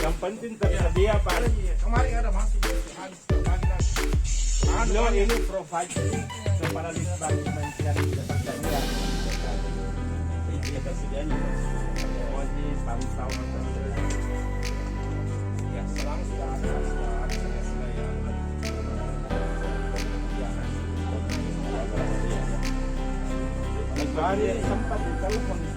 Yang penting tersedia Pak. Kemarin ada masih habis terbagi lagi. Beliau ini provide kepada Litbang mencari ketersediaan. Ini ketersediaannya wajib pantau Ya selang sudah ada Hari sempat ditelepon